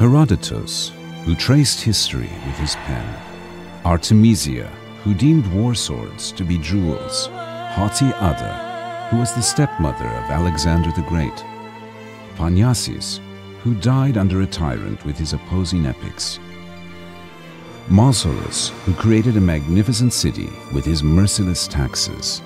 Herodotus, who traced history with his pen. Artemisia, who deemed war swords to be jewels. Haughty Ada, who was the stepmother of Alexander the Great. Panyasis, who died under a tyrant with his opposing epics. Mausolus, who created a magnificent city with his merciless taxes.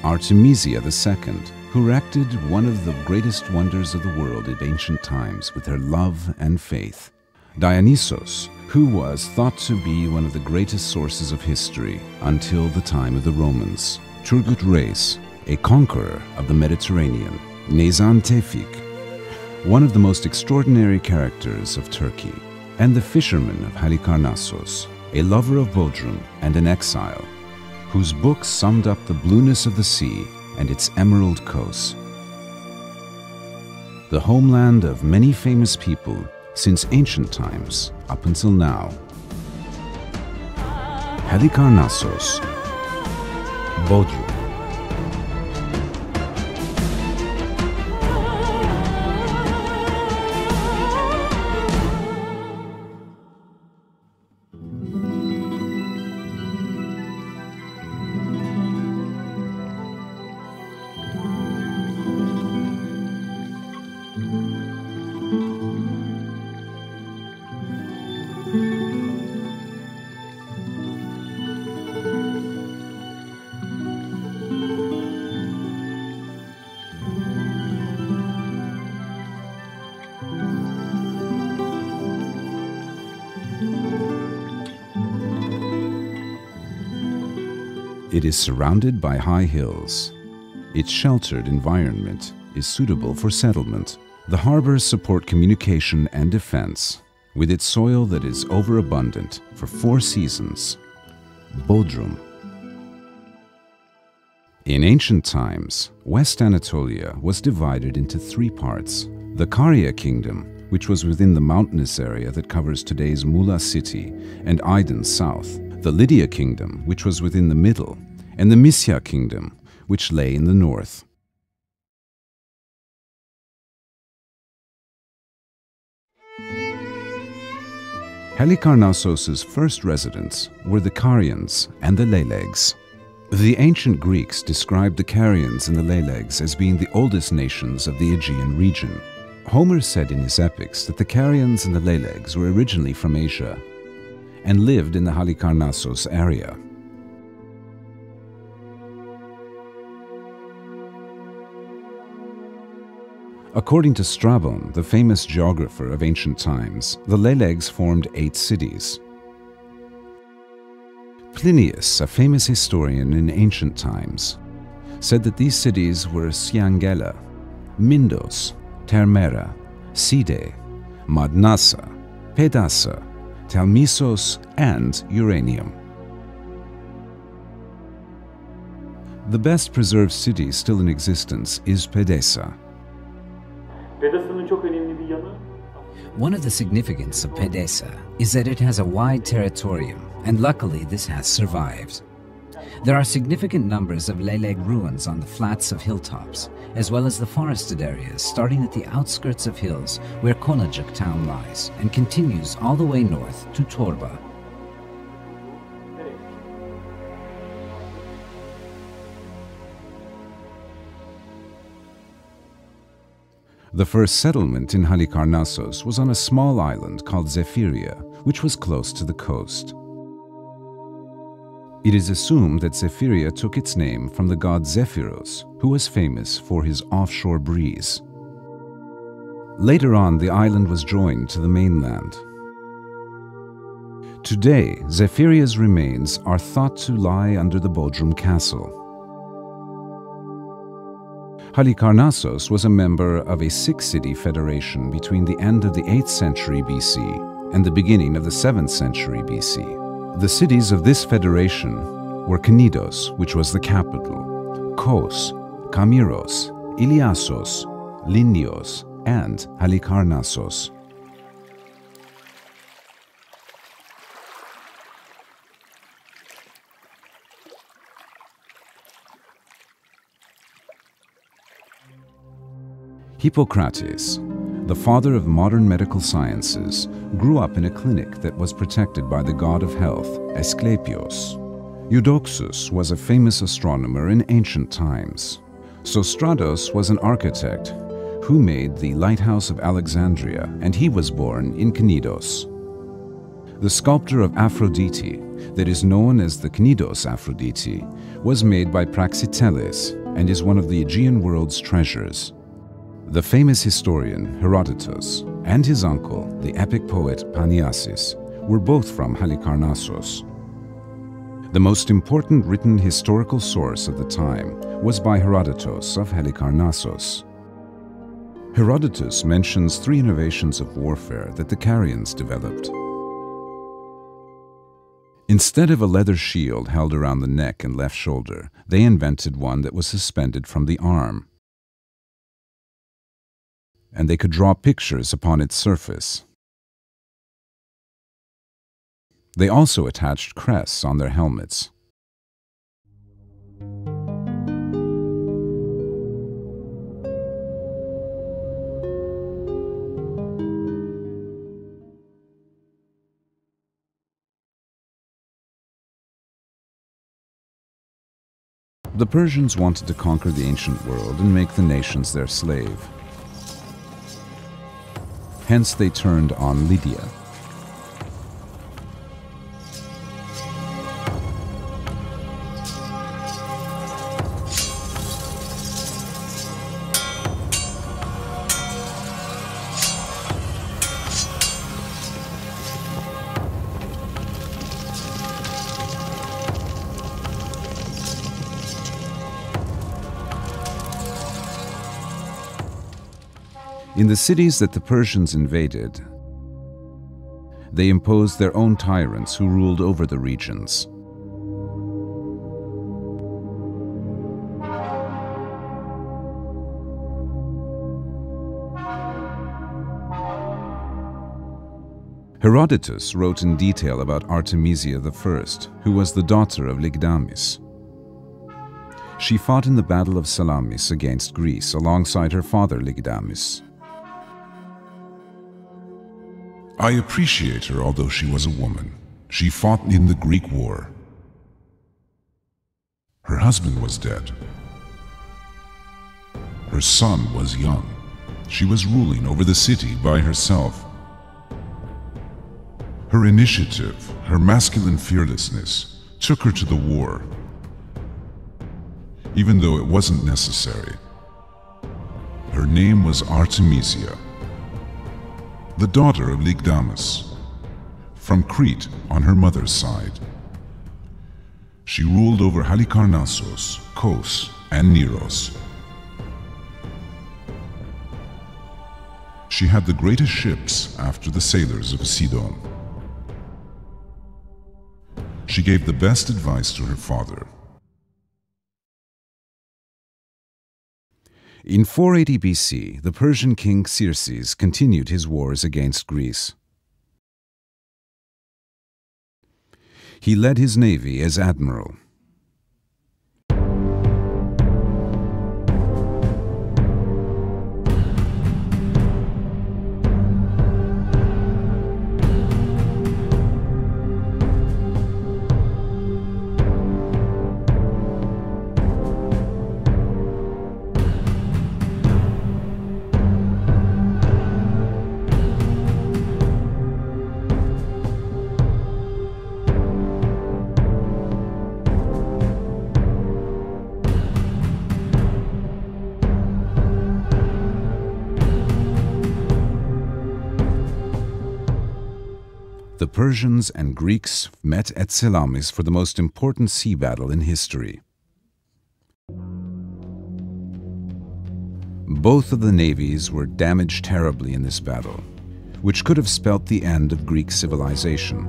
Artemisia II, who erected one of the greatest wonders of the world in ancient times with her love and faith. Dionysos, who was thought to be one of the greatest sources of history until the time of the Romans. Turgut Reis, a conqueror of the Mediterranean. Nezan Tevfik, one of the most extraordinary characters of Turkey. And the fisherman of Halicarnassos, a lover of Bodrum and an exile, whose book summed up the blueness of the sea and its emerald coast. The homeland of many famous people since ancient times up until now. Halicarnassos, Bodrum. It is surrounded by high hills. Its sheltered environment is suitable for settlement. The harbors support communication and defense, with its soil that is overabundant for 4 seasons. Bodrum. In ancient times, West Anatolia was divided into 3 parts. The Caria kingdom, which was within the mountainous area that covers today's Muğla city and Aydın south. The Lydia kingdom, which was within the middle, and the Misya kingdom, which lay in the north. Halicarnassos's first residents were the Carians and the Leylegs. The ancient Greeks described the Carians and the Leylegs as being the oldest nations of the Aegean region. Homer said in his epics that the Carians and the Leylegs were originally from Asia and lived in the Halicarnassos area. According to Strabon, the famous geographer of ancient times, the Leylegs formed 8 cities. Plinius, a famous historian in ancient times, said that these cities were Siangela, Mindos, Termera, Side, Madnassa, Pedassa, Telmissos, and Uranium. The best preserved city still in existence is Pedessa. One of the significance of Pedessa is that it has a wide territorium, and luckily this has survived. There are significant numbers of Leyleg ruins on the flats of hilltops, as well as the forested areas starting at the outskirts of hills where Konacak town lies and continues all the way north to Torba. The first settlement in Halicarnassos was on a small island called Zephyria, which was close to the coast. It is assumed that Zephyria took its name from the god Zephyros, who was famous for his offshore breeze. Later on, the island was joined to the mainland. Today, Zephyria's remains are thought to lie under the Bodrum castle. Halicarnassos was a member of a 6-city federation between the end of the 8th century BC and the beginning of the 7th century BC. The cities of this federation were Knidos, which was the capital, Kos, Kamiros, Iliassos, Limnios, and Halicarnassos. Hippocrates, the father of modern medical sciences, grew up in a clinic that was protected by the god of health, Asclepios. Eudoxus was a famous astronomer in ancient times. Sostratos was an architect who made the lighthouse of Alexandria, and he was born in Cnidos. The sculpture of Aphrodite, that is known as the Cnidos Aphrodite, was made by Praxiteles and is one of the Aegean world's treasures. The famous historian Herodotus and his uncle, the epic poet Paniasis, were both from Halicarnassos. The most important written historical source of the time was by Herodotus of Halicarnassos. Herodotus mentions 3 innovations of warfare that the Carians developed. Instead of a leather shield held around the neck and left shoulder, they invented one that was suspended from the arm, and they could draw pictures upon its surface. They also attached crests on their helmets. The Persians wanted to conquer the ancient world and make the nations their slave. Hence they turned on Lydia. In the cities that the Persians invaded, they imposed their own tyrants who ruled over the regions. Herodotus wrote in detail about Artemisia I, who was the daughter of Lygdamis. She fought in the Battle of Salamis against Greece alongside her father Lygdamis. I appreciate her, although she was a woman. She fought in the Greek War. Her husband was dead. Her son was young. She was ruling over the city by herself. Her initiative, her masculine fearlessness, took her to the war, even though it wasn't necessary. Her name was Artemisia, the daughter of Lygdamis, from Crete on her mother's side. She ruled over Halicarnassos, Kos, and Neros. She had the greatest ships after the sailors of Sidon. She gave the best advice to her father. In 480 BC, the Persian king Xerxes continued his wars against Greece. He led his navy as admiral. The Persians and Greeks met at Salamis for the most important sea battle in history. Both of the navies were damaged terribly in this battle, which could have spelt the end of Greek civilization.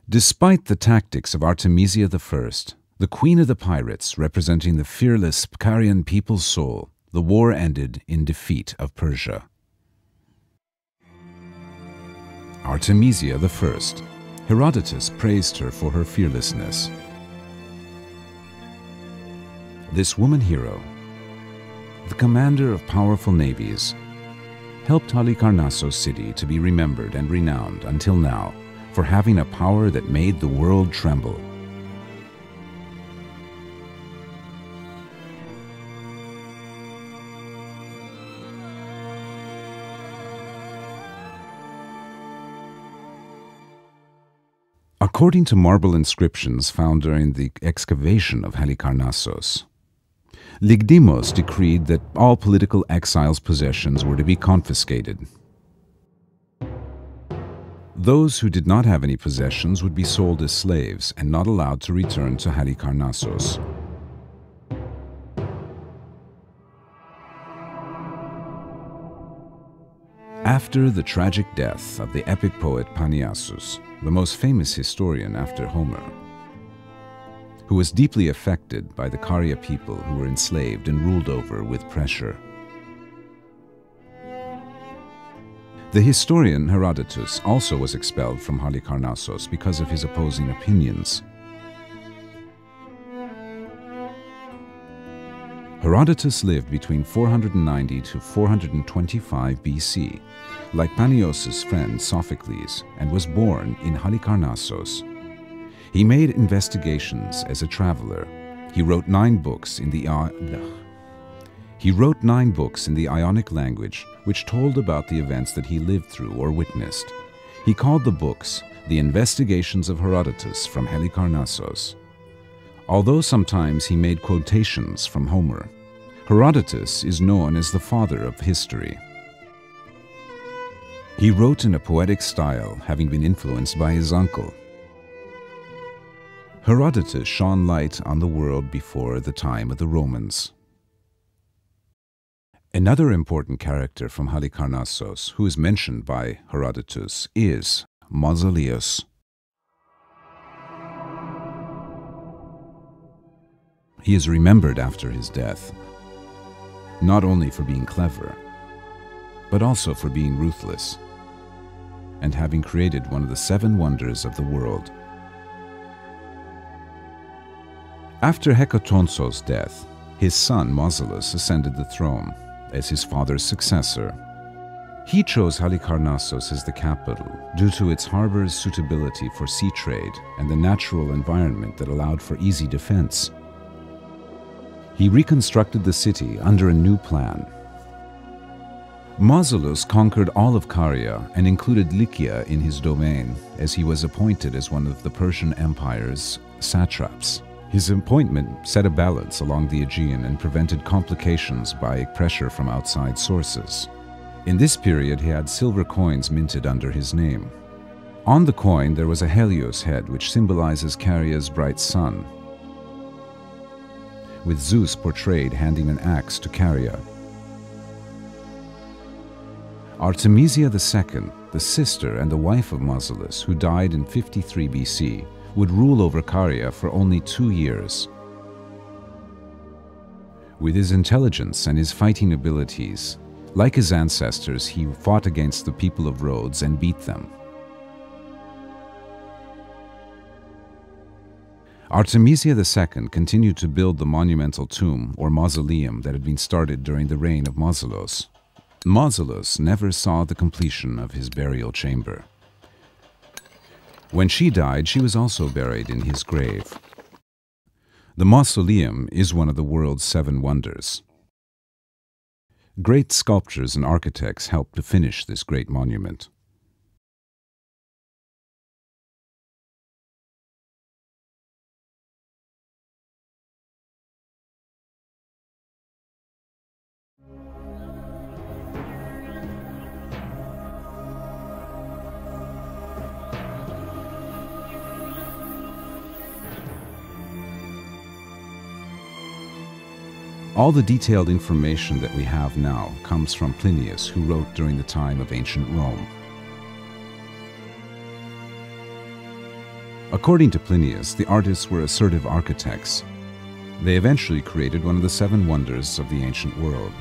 Despite the tactics of Artemisia I, the queen of the pirates representing the fearless Pkarian people's soul, the war ended in defeat of Persia. Artemisia I. Herodotus praised her for her fearlessness. This woman hero, the commander of powerful navies, helped Halicarnassos city to be remembered and renowned until now for having a power that made the world tremble. According to marble inscriptions found during the excavation of Halicarnassos, Lygdimos decreed that all political exiles' possessions were to be confiscated. Those who did not have any possessions would be sold as slaves and not allowed to return to Halicarnassos. After the tragic death of the epic poet Paniassus, the most famous historian after Homer, who was deeply affected by the Caria people who were enslaved and ruled over with pressure, the historian Herodotus also was expelled from Halicarnassos because of his opposing opinions. Herodotus lived between 490 to 425 BC, like Paniassus' friend Sophocles, and was born in Halicarnassos. He made investigations as a traveler. He wrote 9 books in the Ionic language, which told about the events that he lived through or witnessed. He called the books the Investigations of Herodotus from Halicarnassos. Although sometimes he made quotations from Homer, Herodotus is known as the father of history. He wrote in a poetic style, having been influenced by his uncle. Herodotus shone light on the world before the time of the Romans. Another important character from Halicarnassos who is mentioned by Herodotus is Mausoleus. He is remembered after his death, not only for being clever, but also for being ruthless and having created one of the 7 wonders of the world. After Hecatonsos's death, his son Mausolus ascended the throne as his father's successor. He chose Halicarnassos as the capital due to its harbor's suitability for sea trade and the natural environment that allowed for easy defense. He reconstructed the city under a new plan. Mausolus conquered all of Caria and included Lycia in his domain, as he was appointed as one of the Persian Empire's satraps. His appointment set a balance along the Aegean and prevented complications by pressure from outside sources. In this period, he had silver coins minted under his name. On the coin, there was a Helios head, which symbolizes Caria's bright sun, with Zeus portrayed handing an axe to Caria. Artemisia II, the sister and the wife of Mausolus, who died in 53 BC, would rule over Caria for only 2 years. With his intelligence and his fighting abilities, like his ancestors, he fought against the people of Rhodes and beat them. Artemisia II continued to build the monumental tomb or mausoleum that had been started during the reign of Mausolus. Mausolus never saw the completion of his burial chamber. When she died, she was also buried in his grave. The mausoleum is one of the world's 7 wonders. Great sculptors and architects helped to finish this great monument. All the detailed information that we have now comes from Plinius, who wrote during the time of ancient Rome. According to Plinius, the artists were assertive architects. They eventually created one of the 7 wonders of the ancient world.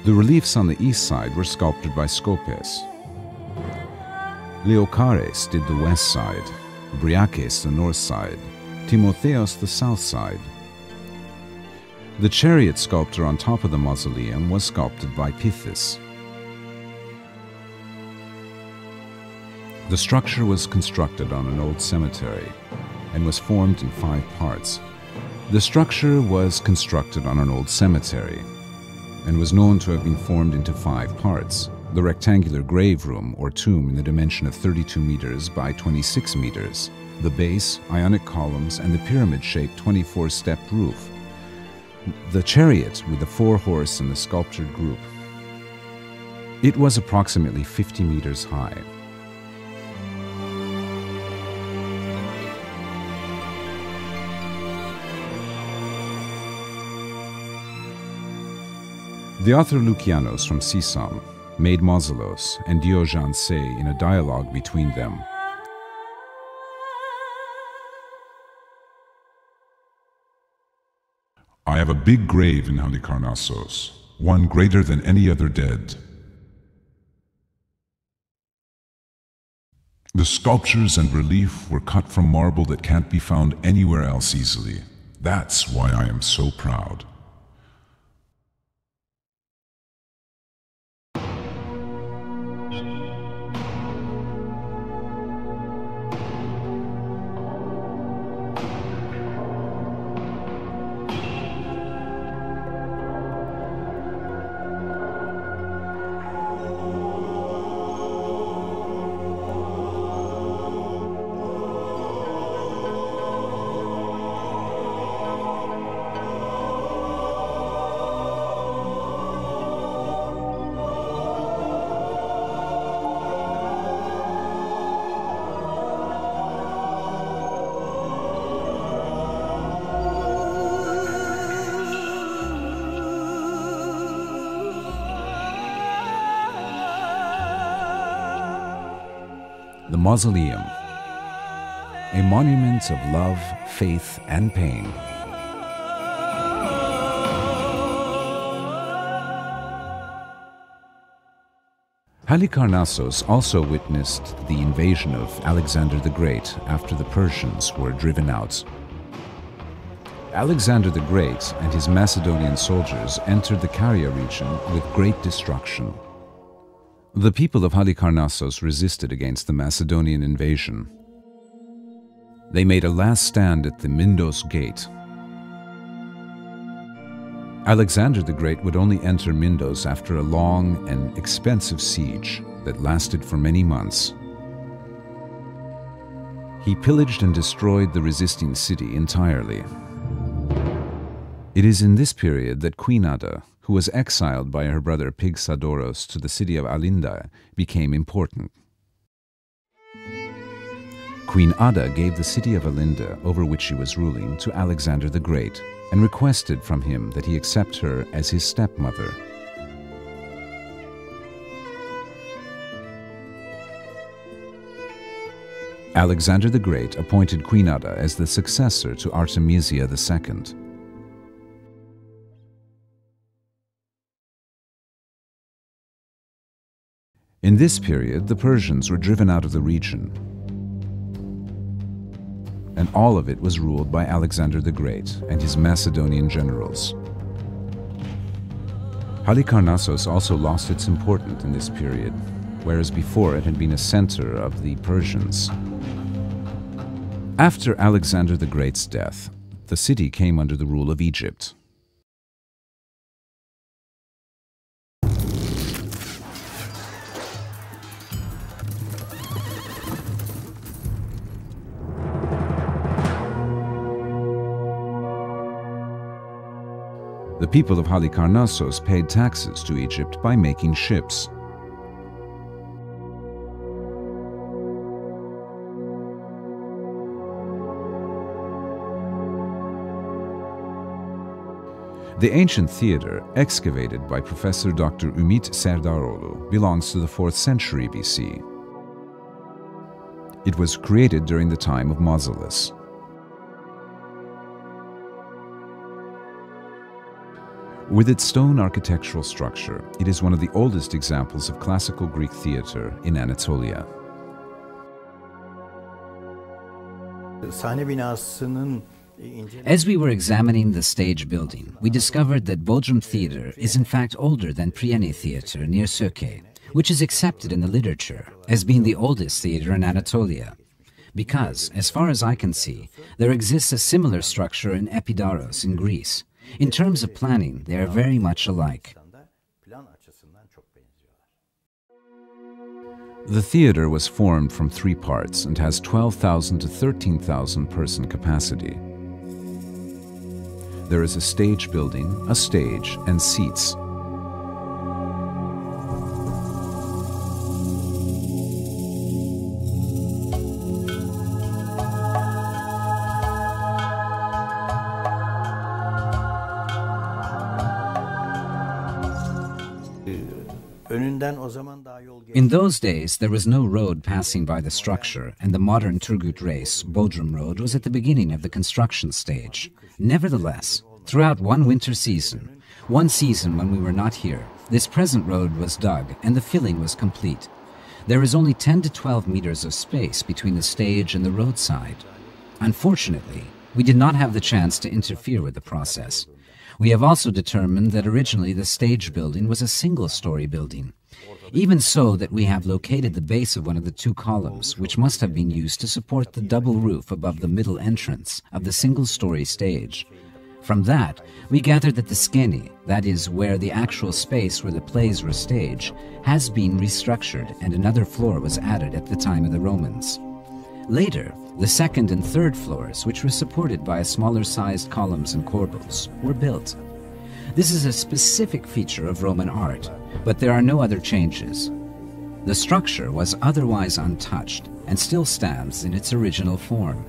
The reliefs on the east side were sculpted by Scopes. Leocares did the west side, Briaces the north side, Timotheos the south side. The chariot sculpture on top of the mausoleum was sculpted by Pythis. The structure was constructed on an old cemetery and was formed in 5 parts. The structure was constructed on an old cemetery and was known to have been formed into 5 parts. The rectangular grave room or tomb in the dimension of 32 meters by 26 meters, the base, ionic columns, and the pyramid-shaped 24-stepped roof. The chariot with the 4-horse and the sculptured group. It was approximately 50 meters high. The author Lucianos from Sisam made Mausoleus and Diogenes say in a dialogue between them, I have a big grave in Halicarnassos, one greater than any other dead. The sculptures and relief were cut from marble that can't be found anywhere else easily. That's why I am so proud. The Mausoleum, a monument of love, faith, and pain. Halicarnassos also witnessed the invasion of Alexander the Great after the Persians were driven out. Alexander the Great and his Macedonian soldiers entered the Caria region with great destruction. The people of Halicarnassos resisted against the Macedonian invasion. They made a last stand at the Mindos Gate. Alexander the Great would only enter Mindos after a long and expensive siege that lasted for many months. He pillaged and destroyed the resisting city entirely. It is in this period that Queen Ada, who was exiled by her brother Pygsadoros to the city of Alinda, became important. Queen Ada gave the city of Alinda, over which she was ruling, to Alexander the Great and requested from him that he accept her as his stepmother. Alexander the Great appointed Queen Ada as the successor to Artemisia II. In this period, the Persians were driven out of the region, and all of it was ruled by Alexander the Great and his Macedonian generals. Halicarnassos also lost its importance in this period, whereas before it had been a center of the Persians. After Alexander the Great's death, the city came under the rule of Egypt. The people of Halicarnassos paid taxes to Egypt by making ships. The ancient theater, excavated by Professor Dr. Ümit Serdaroğlu, belongs to the 4th century BC. It was created during the time of Mausolus. With its stone architectural structure, it is one of the oldest examples of classical Greek theater in Anatolia. As we were examining the stage building, we discovered that Bodrum Theatre is in fact older than Priene Theatre near Söke, which is accepted in the literature as being the oldest theatre in Anatolia. Because, as far as I can see, there exists a similar structure in Epidaros in Greece. In terms of planning, they are very much alike. The theater was formed from 3 parts and has 12,000 to 13,000 person capacity. There is a stage building, a stage, and seats. In those days, there was no road passing by the structure, and the modern Turgut Reis, Bodrum Road, was at the beginning of the construction stage. Nevertheless, throughout one winter season, one season when we were not here, this present road was dug and the filling was complete. There is only 10 to 12 meters of space between the stage and the roadside. Unfortunately, we did not have the chance to interfere with the process. We have also determined that originally the stage building was a single-story building. Even so that we have located the base of one of the 2 columns, which must have been used to support the double roof above the middle entrance of the single-story stage. From that, we gathered that the skeni, that is, where the actual space where the plays were staged, has been restructured and another floor was added at the time of the Romans. Later, the 2nd and 3rd floors, which were supported by smaller-sized columns and corbels, were built. This is a specific feature of Roman art, but there are no other changes. The structure was otherwise untouched and still stands in its original form.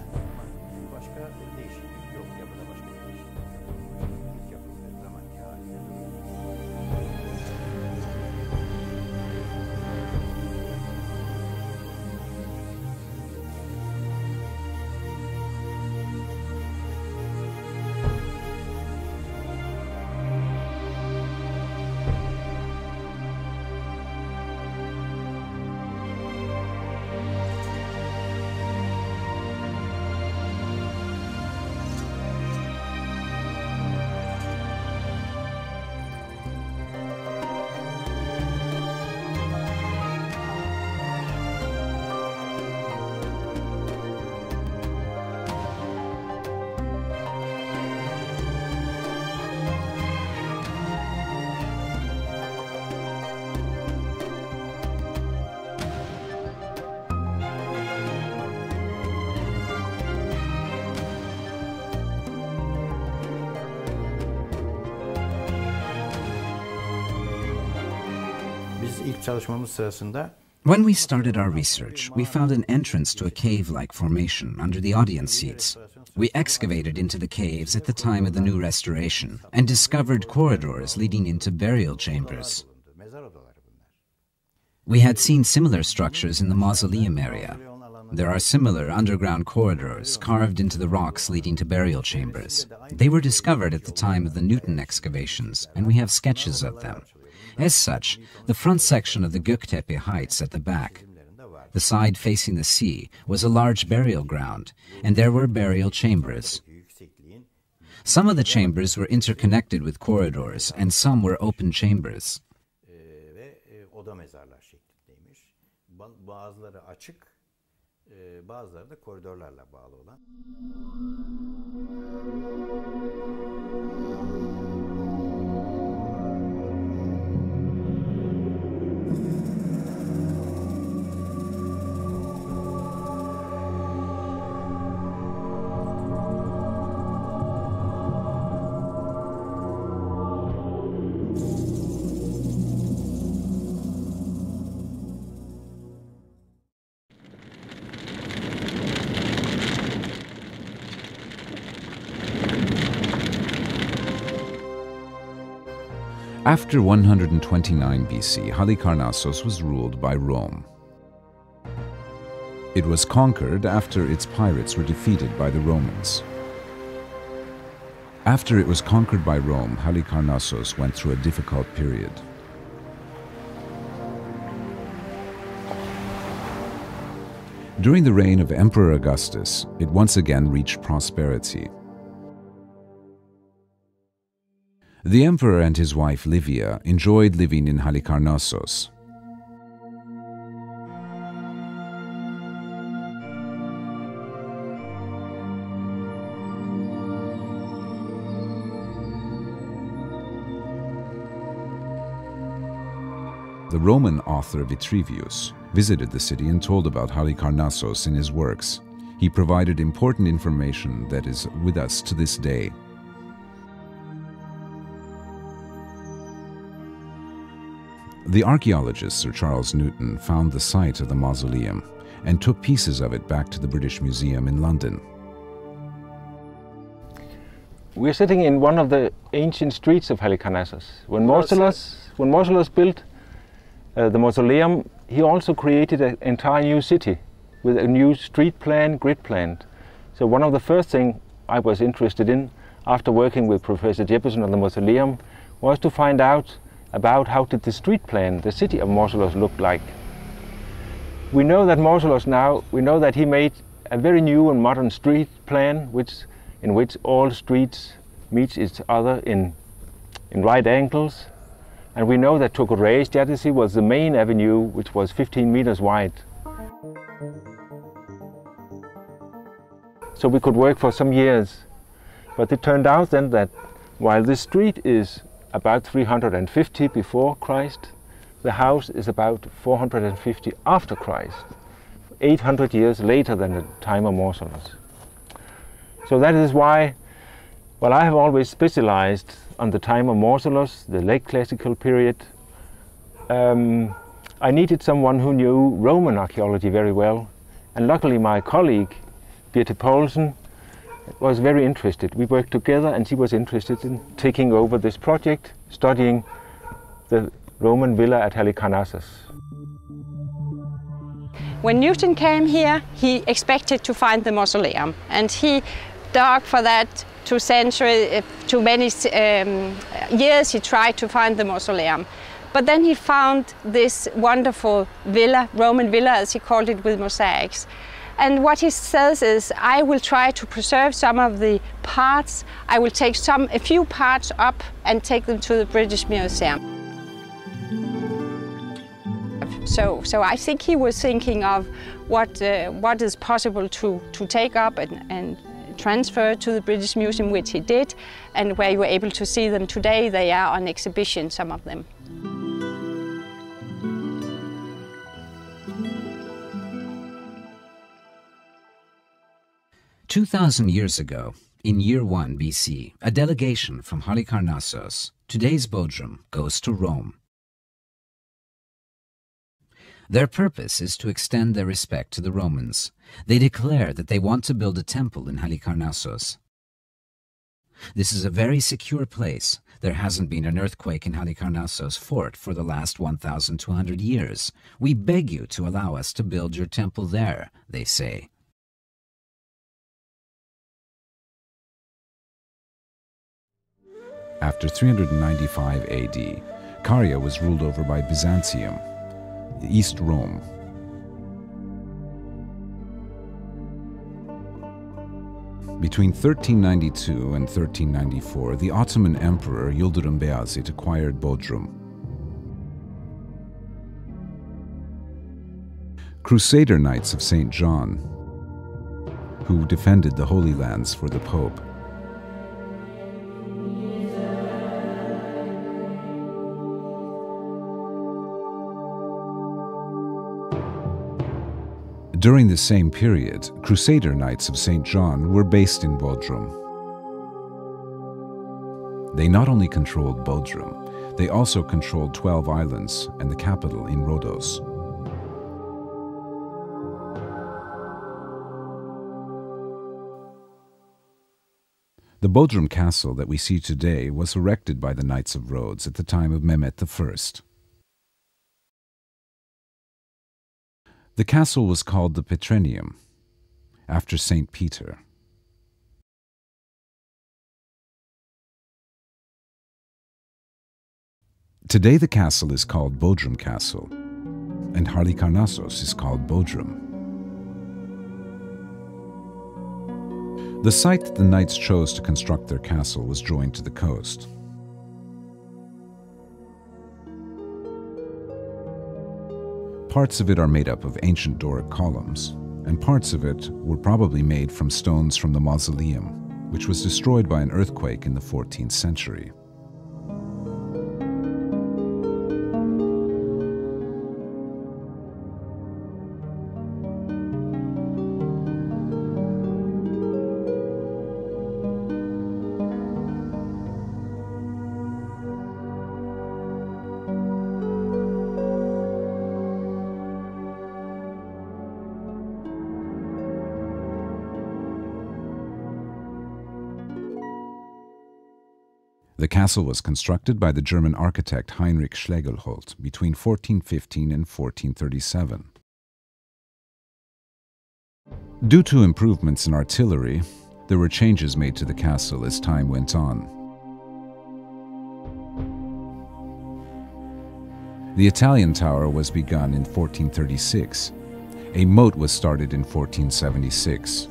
When we started our research, we found an entrance to a cave-like formation under the audience seats. We excavated into the caves at the time of the new restoration and discovered corridors leading into burial chambers. We had seen similar structures in the mausoleum area. There are similar underground corridors carved into the rocks leading to burial chambers. They were discovered at the time of the Newton excavations, and we have sketches of them. As such, the front section of the Göktepe Heights at the back, the side facing the sea, was a large burial ground, and there were burial chambers. Some of the chambers were interconnected with corridors, and some were open chambers. After 129 BC, Halicarnassos was ruled by Rome. It was conquered after its pirates were defeated by the Romans. After it was conquered by Rome, Halicarnassos went through a difficult period. During the reign of Emperor Augustus, it once again reached prosperity. The emperor and his wife Livia enjoyed living in Halicarnassos. The Roman author Vitruvius visited the city and told about Halicarnassos in his works. He provided important information that is with us to this day. The archaeologist Sir Charles Newton found the site of the mausoleum and took pieces of it back to the British Museum in London. We're sitting in one of the ancient streets of Halicarnassos. When Mausolus built the mausoleum, he also created an entire new city with a new street plan, grid plan. So one of the first things I was interested in after working with Professor Jeppesen on the mausoleum was to find out about how did the street plan, the city of Mausolus, look like. We know that Mausolus now, we know that he made a very new and modern street plan in which all streets meet each other in right angles. And we know that Tokore's Jadisi was the main avenue, which was 15 meters wide. So we could work for some years. But it turned out then that while this street is about 350 before Christ, the house is about 450 after Christ, 800 years later than the time of Mausolus. So that is why, well, I have always specialized on the time of Mausolus, the late classical period. I needed someone who knew Roman archaeology very well, and luckily my colleague, Birte Poulsen, was very interested. We worked together and she was interested in taking over this project, studying the Roman villa at Halicarnassos. When Newton came here, he expected to find the mausoleum, and he dug for that to many years. He tried to find the mausoleum. But then he found this wonderful villa, Roman villa as he called it, with mosaics. And what he says is, I will try to preserve some of the parts. I will take a few parts up and take them to the British Museum. So I think he was thinking of what is possible to take up and transfer to the British Museum, which he did, and where you were able to see them today. They are on exhibition, some of them. 2,000 years ago, in year 1 BC, a delegation from Halicarnassos, today's Bodrum, goes to Rome. Their purpose is to extend their respect to the Romans. They declare that they want to build a temple in Halicarnassos. This is a very secure place. There hasn't been an earthquake in Halicarnassos fort for the last 1,200 years. We beg you to allow us to build your temple there, they say. After 395 AD, Caria was ruled over by Byzantium, East Rome. Between 1392 and 1394, the Ottoman Emperor Yildirim Beyazıt acquired Bodrum. Crusader Knights of St. John, who defended the Holy Lands for the Pope, during the same period, Crusader Knights of St. John were based in Bodrum. They not only controlled Bodrum, they also controlled 12 islands and the capital in Rhodos. The Bodrum Castle that we see today was erected by the Knights of Rhodes at the time of Mehmet I. The castle was called the Petrenium, after St. Peter. Today the castle is called Bodrum Castle, and Halicarnassos is called Bodrum. The site that the knights chose to construct their castle was joined to the coast. Parts of it are made up of ancient Doric columns, and parts of it were probably made from stones from the mausoleum, which was destroyed by an earthquake in the 14th century. The castle was constructed by the German architect Heinrich Schlegelholt between 1415 and 1437. Due to improvements in artillery, there were changes made to the castle as time went on. The Italian tower was begun in 1436. A moat was started in 1476.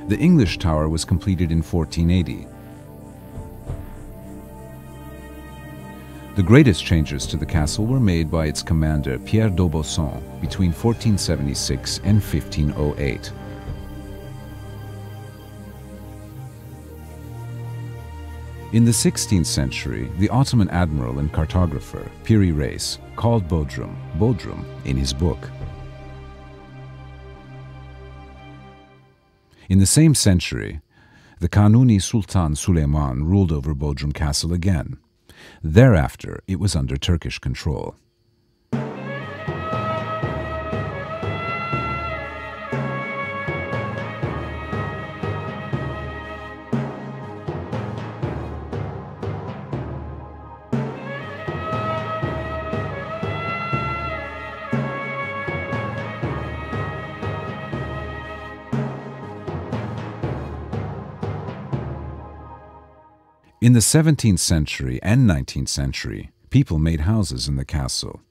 The English tower was completed in 1480. The greatest changes to the castle were made by its commander Pierre d'Aubusson between 1476 and 1508. In the 16th century, the Ottoman admiral and cartographer Piri Reis called Bodrum, Bodrum in his book. In the same century, the Kanuni Sultan Süleyman ruled over Bodrum Castle again. Thereafter, it was under Turkish control. In the 17th century and 19th century, people made houses in the castle,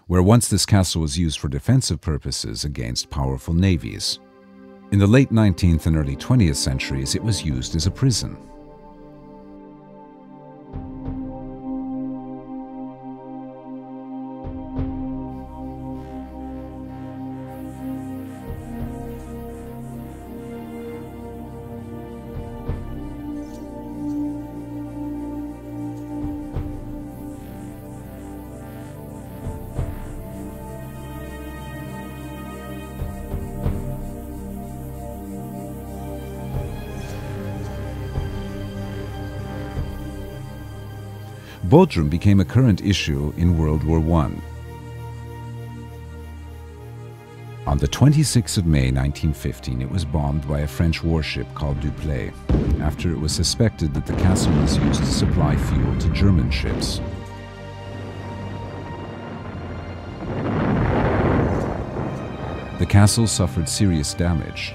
where once this castle was used for defensive purposes against powerful navies. In the late 19th and early 20th centuries, it was used as a prison. Bodrum became a current issue in World War I. On the 26th of May 1915, it was bombed by a French warship called Dupleix, after it was suspected that the castle was used to supply fuel to German ships. The castle suffered serious damage.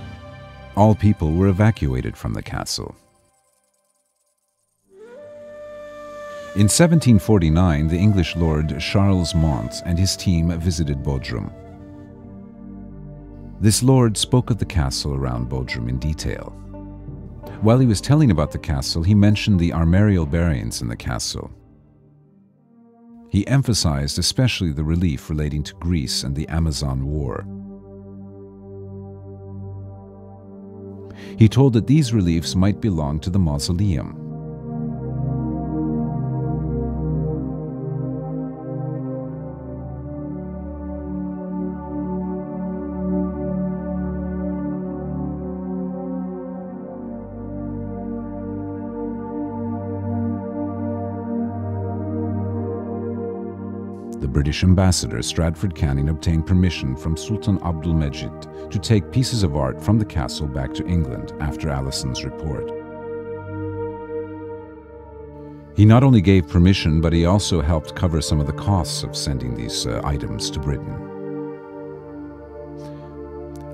All people were evacuated from the castle. In 1749, the English lord Charles Mont and his team visited Bodrum. This lord spoke of the castle around Bodrum in detail. While he was telling about the castle, he mentioned the armorial bearings in the castle. He emphasized especially the relief relating to Greece and the Amazon War. He told that these reliefs might belong to the mausoleum. The British ambassador Stratford Canning obtained permission from Sultan Abdülmecid to take pieces of art from the castle back to England after Alison's report. He not only gave permission, but he also helped cover some of the costs of sending these items to Britain.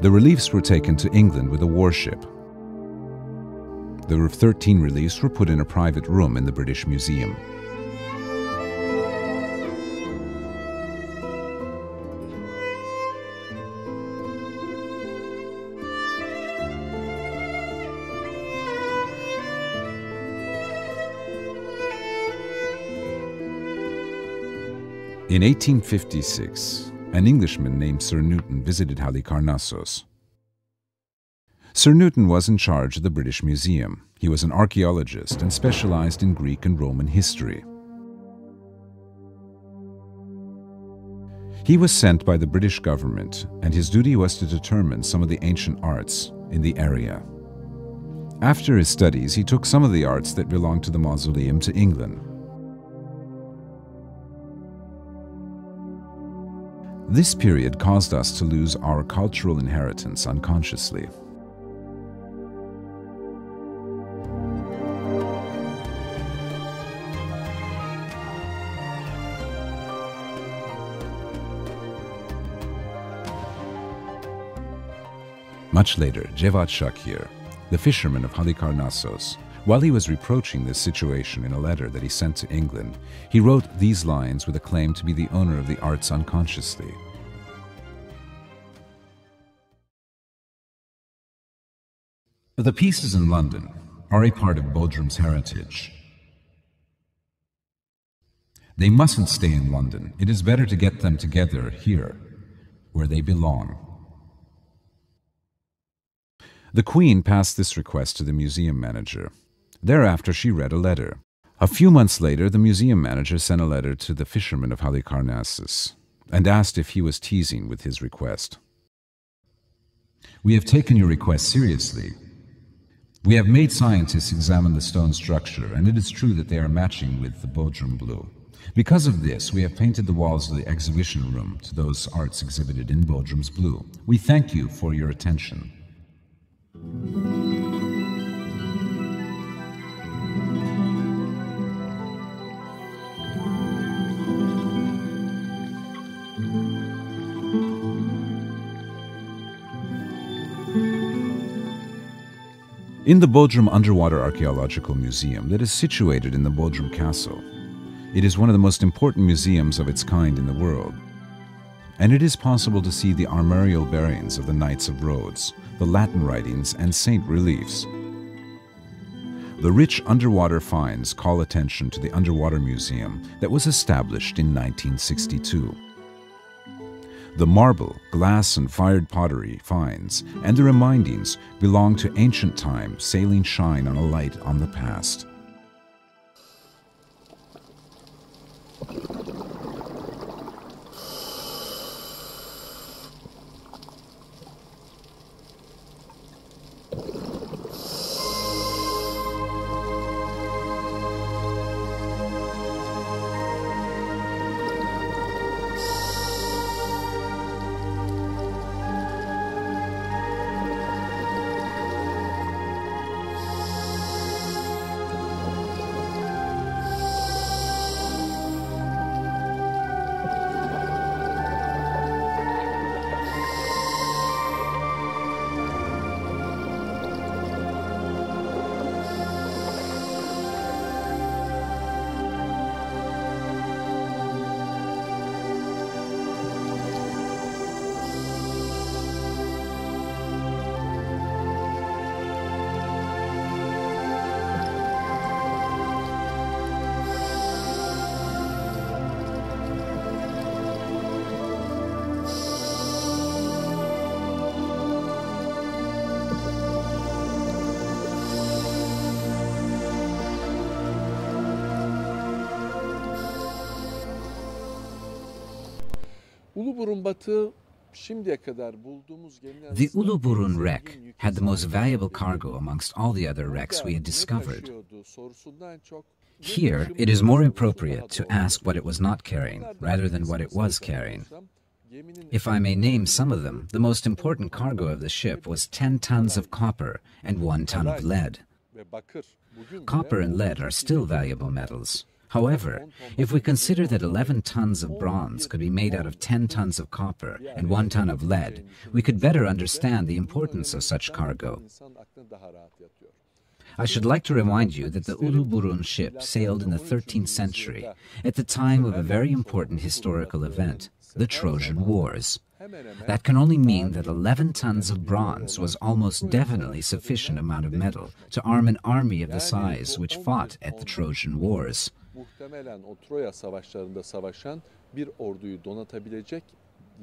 The reliefs were taken to England with a warship. The 13 reliefs were put in a private room in the British Museum. In 1856, an Englishman named Sir Newton visited Halicarnassos. Sir Newton was in charge of the British Museum. He was an archaeologist and specialized in Greek and Roman history. He was sent by the British government, and his duty was to determine some of the ancient arts in the area. After his studies, he took some of the arts that belonged to the mausoleum to England. This period caused us to lose our cultural inheritance unconsciously. Much later, Cevat Shakir, the fisherman of Halicarnassos, while he was reproaching this situation in a letter that he sent to England, he wrote these lines with a claim to be the owner of the arts unconsciously. The pieces in London are a part of Bodrum's heritage. They mustn't stay in London. It is better to get them together here, where they belong. The Queen passed this request to the museum manager. Thereafter, she read a letter. A few months later, the museum manager sent a letter to the fisherman of Halicarnassos and asked if he was teasing with his request. "We have taken your request seriously. We have made scientists examine the stone structure, and it is true that they are matching with the Bodrum blue. Because of this, we have painted the walls of the exhibition room to those arts exhibited in Bodrum's blue. We thank you for your attention." In the Bodrum Underwater Archaeological Museum that is situated in the Bodrum Castle, it is one of the most important museums of its kind in the world. And it is possible to see the armorial bearings of the Knights of Rhodes, the Latin writings, and saint reliefs. The rich underwater finds call attention to the Underwater Museum that was established in 1962. The marble, glass, and fired pottery finds and the remindings belong to ancient time, sailing shine on a light on the past. The Uluburun wreck had the most valuable cargo amongst all the other wrecks we had discovered. Here, it is more appropriate to ask what it was not carrying, rather than what it was carrying. If I may name some of them, the most important cargo of the ship was 10 tons of copper and 1 ton of lead. Copper and lead are still valuable metals. However, if we consider that 11 tons of bronze could be made out of 10 tons of copper and 1 ton of lead, we could better understand the importance of such cargo. I should like to remind you that the Uluburun ship sailed in the 13th century, at the time of a very important historical event, the Trojan Wars. That can only mean that 11 tons of bronze was almost definitely sufficient amount of metal to arm an army of the size which fought at the Trojan Wars. Muhtemelen o Troya savaşlarında savaşan bir orduyu donatabilecek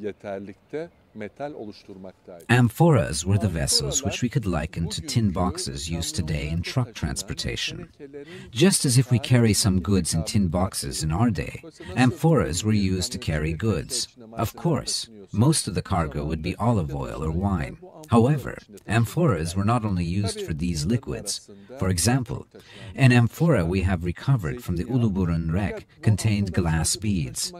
yeterlikte metal oluşturmaktaydı. Amphoras were the vessels which we could liken to tin boxes used today in truck transportation. Just as if we carry some goods in tin boxes in our day, amphoras were used to carry goods. Of course, most of the cargo would be olive oil or wine. However, amphoras were not only used for these liquids. For example, an amphora we have recovered from the Uluburun wreck contained glass beads.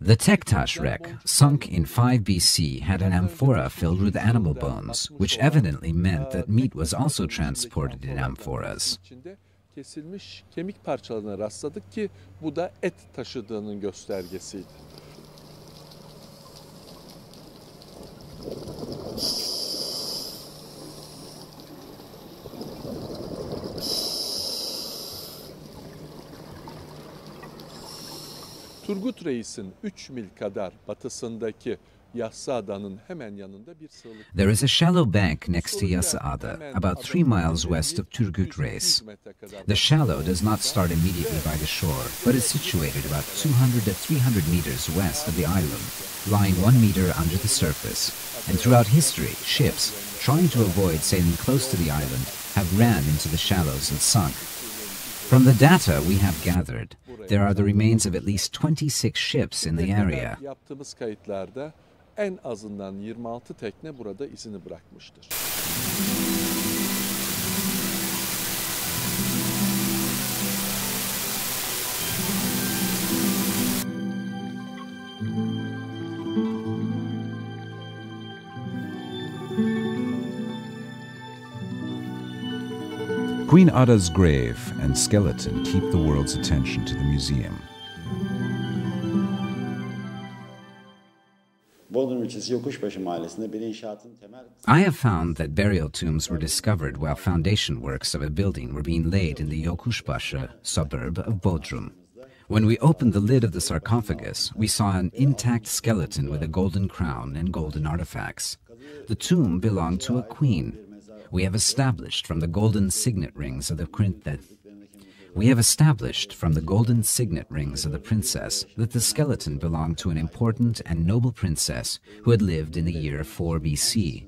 The Tektaş wreck, sunk in 5 BC, had an amphora filled with animal bones, which evidently meant that meat was also transported in amphoras. Kesilmiş kemik parçalarına rastladık ki bu da et taşıdığının göstergesiydi. Turgut Reis'in 3 mil kadar batısındaki There is a shallow bank next to Yassıada, about 3 miles west of Turgut Reis. The shallow does not start immediately by the shore, but is situated about 200 to 300 meters west of the island, lying 1 meter under the surface. And throughout history, ships, trying to avoid sailing close to the island, have ran into the shallows and sunk. From the data we have gathered, there are the remains of at least 26 ships in the area. En azından 26 tekne burada izini bırakmıştır. Queen Ada's grave and skeleton keep the world's attention to the museum. I have found that burial tombs were discovered while foundation works of a building were being laid in the Yokuşbaşı suburb of Bodrum. When we opened the lid of the sarcophagus, we saw an intact skeleton with a golden crown and golden artifacts. The tomb belonged to a queen. We have established from the golden signet rings of the princess that the skeleton belonged to an important and noble princess who had lived in the year 4 BC.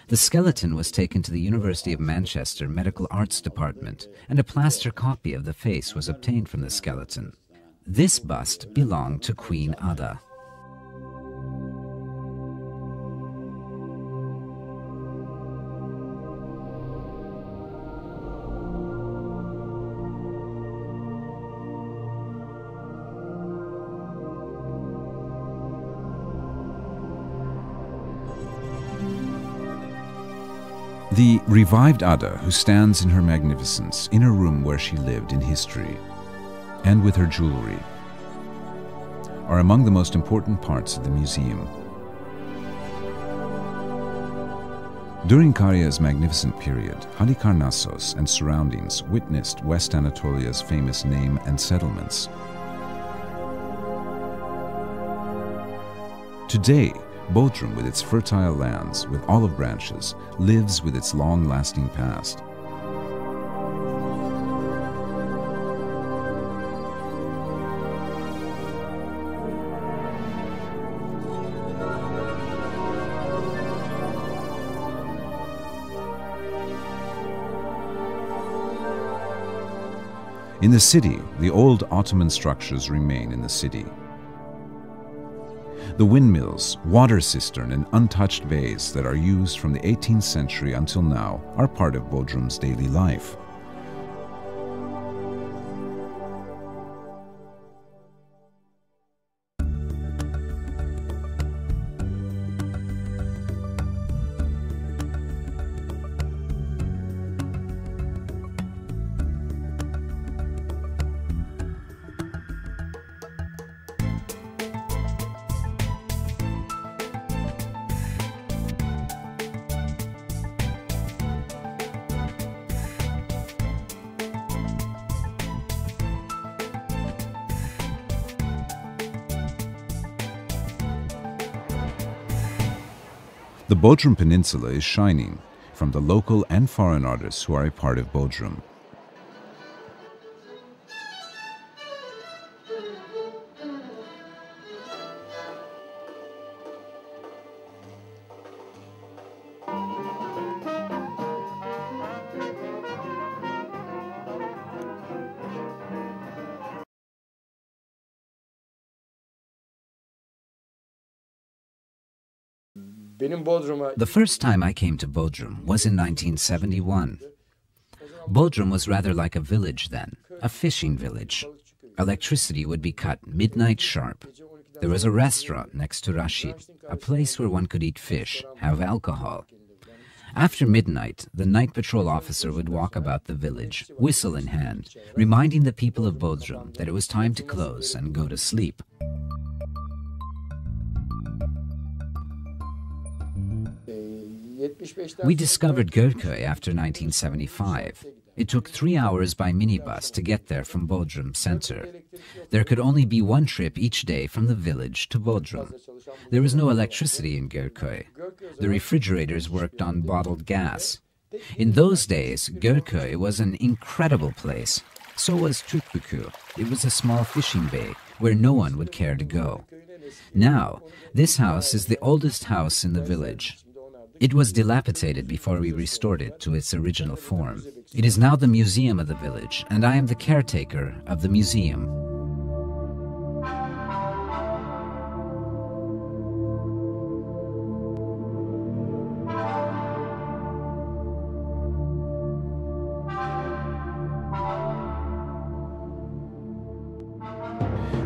The skeleton was taken to the University of Manchester Medical Arts Department, and a plaster copy of the face was obtained from the skeleton. This bust belonged to Queen Ada. The revived Ada, who stands in her magnificence in a room where she lived in history, and with her jewelry, are among the most important parts of the museum. During Karya's magnificent period, Halicarnassos and surroundings witnessed West Anatolia's famous name and settlements. Today, Bodrum, with its fertile lands, with olive branches, lives with its long-lasting past. In the city, the old Ottoman structures remain in the city. The windmills, water cistern, and untouched bays that are used from the 18th century until now are part of Bodrum's daily life. The Bodrum Peninsula is shining from the local and foreign artists who are a part of Bodrum. The first time I came to Bodrum was in 1971. Bodrum was rather like a village then, a fishing village. Electricity would be cut midnight sharp. There was a restaurant next to Rashid, a place where one could eat fish, have alcohol. After midnight, the night patrol officer would walk about the village, whistle in hand, reminding the people of Bodrum that it was time to close and go to sleep. We discovered Görköy after 1975. It took 3 hours by minibus to get there from Bodrum center. There could only be one trip each day from the village to Bodrum. There was no electricity in Görköy. The refrigerators worked on bottled gas. In those days, Görköy was an incredible place. So was Türkbükü. It was a small fishing bay where no one would care to go. Now, this house is the oldest house in the village. It was dilapidated before we restored it to its original form. It is now the museum of the village, and I am the caretaker of the museum.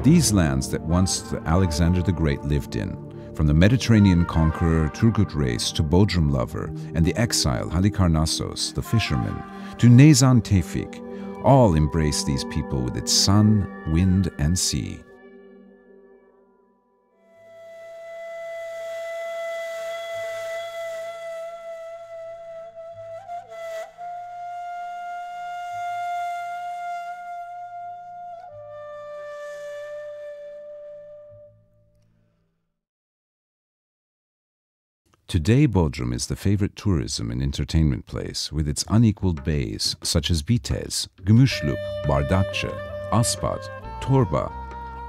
These lands that once Alexander the Great lived in, from the Mediterranean conqueror Turgut Reis to Bodrum lover and the exile Halicarnassos, the fisherman, to Nezan Tevfik, all embrace these people with its sun, wind, and sea. Today, Bodrum is the favorite tourism and entertainment place with its unequaled bays such as Bitez, Gümüşlük, Bardakçı, Aspat, Torba,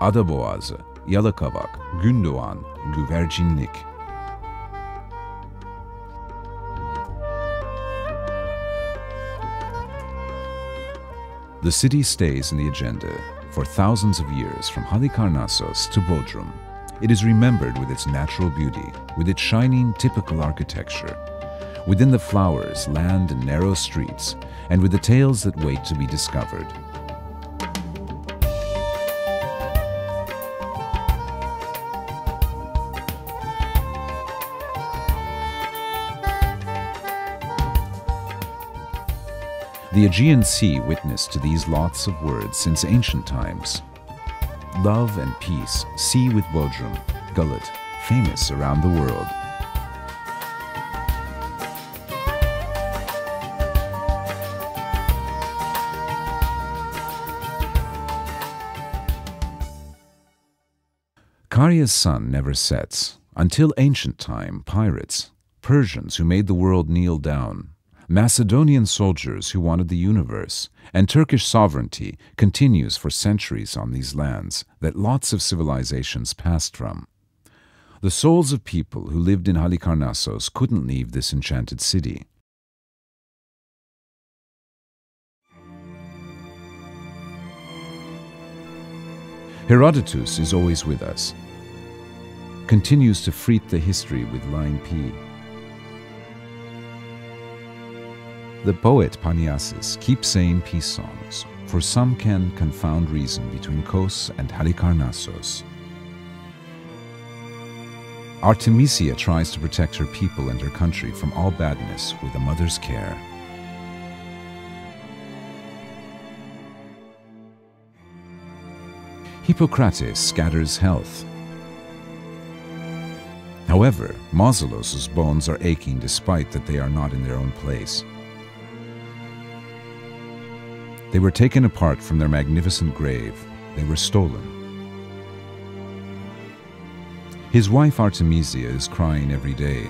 Adaboğazı, Yalıkavak, Gündoğan, Güvercinlik. The city stays in the agenda for thousands of years from Halicarnassos to Bodrum. It is remembered with its natural beauty, with its shining, typical architecture, within the flowers, land, and narrow streets, and with the tales that wait to be discovered. The Aegean Sea witnessed to these lots of words since ancient times. Love and peace, sea with Bodrum, gullet, famous around the world. Karya's sun never sets. Until ancient time, pirates, Persians who made the world kneel down, Macedonian soldiers who wanted the universe, and Turkish sovereignty continues for centuries on these lands that lots of civilizations passed from. The souls of people who lived in Halicarnassos couldn't leave this enchanted city. Herodotus is always with us. continues to freight the history with line P. The poet Paniasis keeps saying peace songs, for some can confound reason between Kos and Halicarnassos. Artemisia tries to protect her people and her country from all badness with a mother's care. Hippocrates scatters health. However, Mausolus' bones are aching despite that they are not in their own place. They were taken apart from their magnificent grave. They were stolen. His wife Artemisia is crying every day.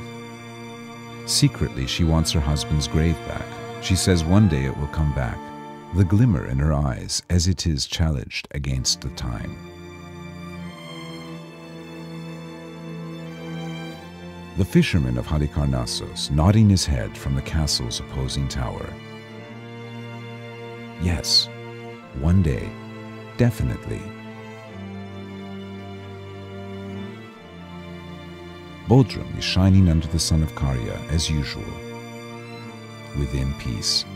Secretly, she wants her husband's grave back. She says one day it will come back, the glimmer in her eyes as it is challenged against the time. The fisherman of Halicarnassos nodding his head from the castle's opposing tower. Yes, one day, definitely. Bodrum is shining under the sun of Caria as usual, within peace.